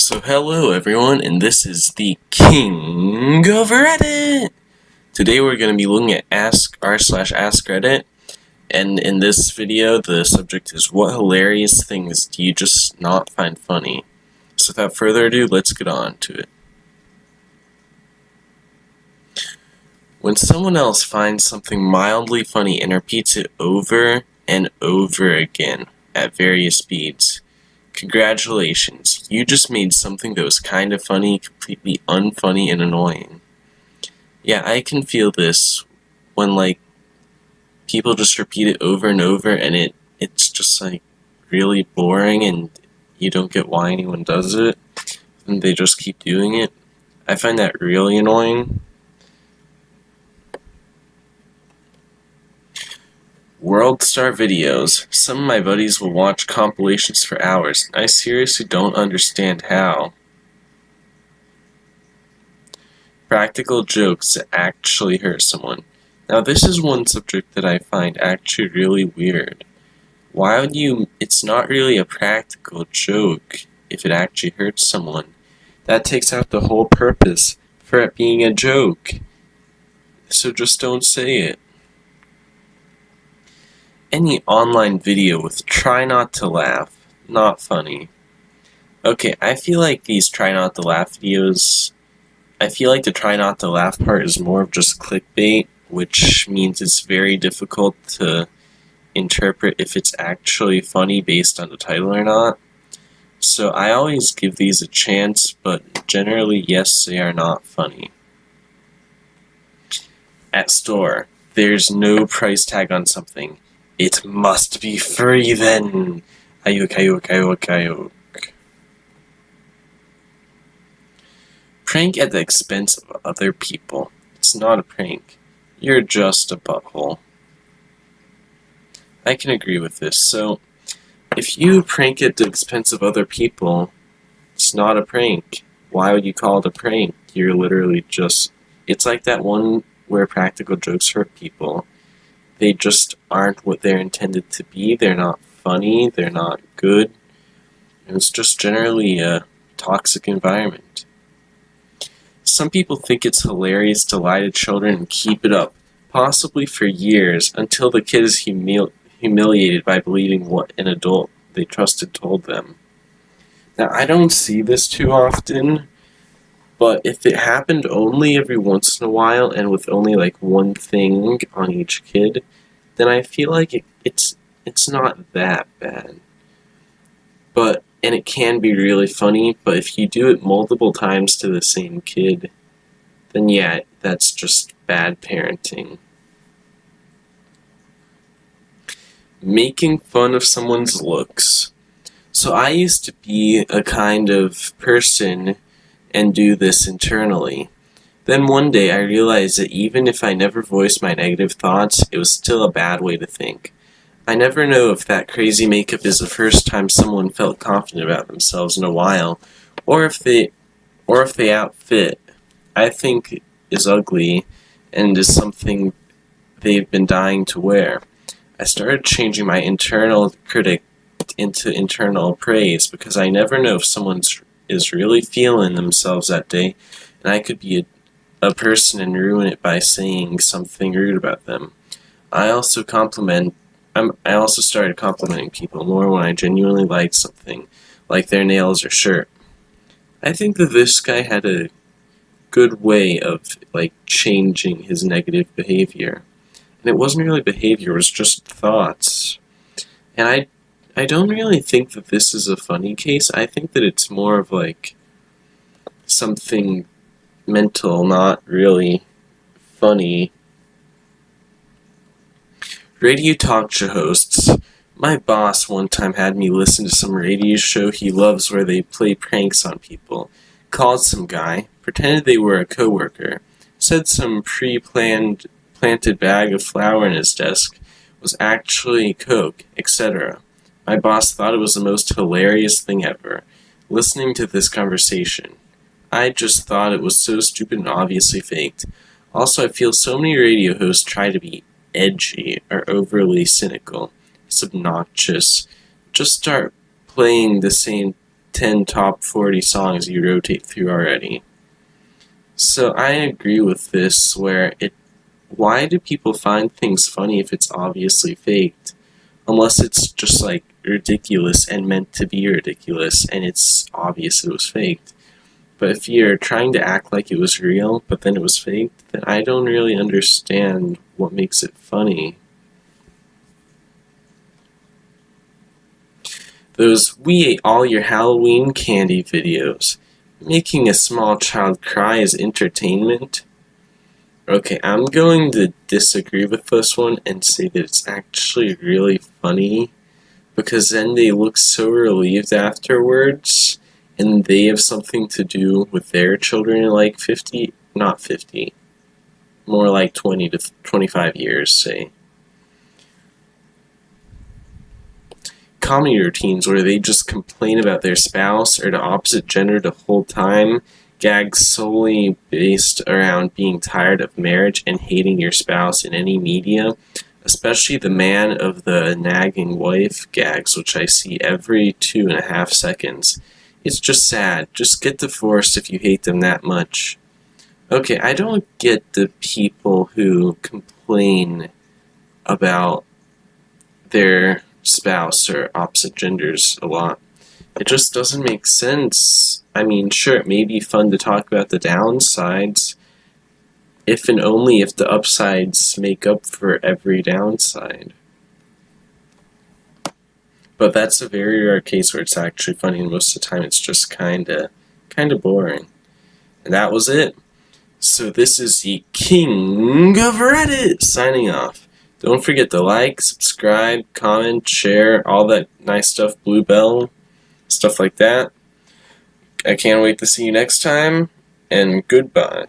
So hello everyone, and this is the King of Reddit! Today we're going to be looking at r/askreddit, and in this video the subject is what hilarious things do you just not find funny? So without further ado, let's get on to it. When someone else finds something mildly funny and repeats it over and over again at various speeds, congratulations, you just made something that was kind of funny completely unfunny and annoying. Yeah, I can feel this when people just repeat it over and over and it's just really boring and you don't get why anyone does it and they just keep doing it. I find that really annoying. World Star videos. Some of my buddies will watch compilations for hours. I seriously don't understand how. Practical jokes that actually hurt someone. Now this is one subject that I find actually really weird. Why would you... It's not really a practical joke if it actually hurts someone. That takes out the whole purpose for it being a joke. So just don't say it. Any online video with try not to laugh, not funny. Okay, I feel like these try not to laugh videos, I feel like the try not to laugh part is more of just clickbait, which means it's very difficult to interpret if it's actually funny based on the title or not. So I always give these a chance, but generally yes, they are not funny. At store, there's no price tag on something. It must be free then! Ayuk, ayuk, ayuk, ayuk. Prank at the expense of other people. It's not a prank. You're just a butthole. I can agree with this. So, if you prank at the expense of other people, it's not a prank. Why would you call it a prank? You're literally just... It's like that one where practical jokes hurt people. They just aren't what they're intended to be. They're not funny. They're not good. And it's just generally a toxic environment. Some people think it's hilarious to lie to children and keep it up, possibly for years, until the kid is humiliated by believing what an adult they trusted told them. Now, I don't see this too often, but if it happened only every once in a while and with only one thing on each kid, then I feel like it's not that bad. And it can be really funny, but if you do it multiple times to the same kid, then yeah, that's just bad parenting. Making fun of someone's looks. So I used to be a kind of person and do this internally. Then one day I realized that even if I never voiced my negative thoughts, it was still a bad way to think. I never know if that crazy makeup is the first time someone felt confident about themselves in a while, or if the outfit I think is ugly and is something they've been dying to wear. I started changing my internal critic into internal praise because I never know if someone is really feeling themselves that day, and I could be a person and ruin it by saying something rude about them. I also started complimenting people more when I genuinely liked something, like their nails or shirt. I think that this guy had a good way of changing his negative behavior. And it wasn't really behavior, it was just thoughts. And I don't really think that this is a funny case. I think that it's more of something mental, not really funny. Radio talk show hosts. My boss one time had me listen to some radio show he loves where they play pranks on people. Called some guy, pretended they were a coworker, said some planted bag of flour in his desk was actually Coke, etc. My boss thought it was the most hilarious thing ever, listening to this conversation. I just thought it was so stupid and obviously faked. Also, I feel so many radio hosts try to be edgy or overly cynical. It's obnoxious. Just start playing the same 10 top 40 songs you rotate through already. So I agree with this, why do people find things funny if it's obviously faked? Unless it's just like ridiculous and meant to be ridiculous and it's obvious it was faked. But if you're trying to act like it was real, but then it was faked, then I don't really understand what makes it funny. Those "we ate all your Halloween candy" videos. Making a small child cry is entertainment? Okay, I'm going to disagree with this one and say that it's actually really funny, because then they look so relieved afterwards, and they have something to do with their children in like 50, not 50, more like 20 to 25 years, say. Comedy routines where they just complain about their spouse or the opposite gender the whole time, gags solely based around being tired of marriage and hating your spouse in any media, especially the man of the nagging wife gags, which I see every 2.5 seconds. It's just sad. Just get divorced if you hate them that much. Okay, I don't get the people who complain about their spouse or opposite genders a lot. It just doesn't make sense. I mean, sure, it may be fun to talk about the downsides, if and only if the upsides make up for every downside. But that's a very rare case where it's actually funny, and most of the time it's just kinda boring. And that was it. So this is the King of Reddit signing off. Don't forget to like, subscribe, comment, share, all that nice stuff, blue bell, stuff like that. I can't wait to see you next time, and goodbye.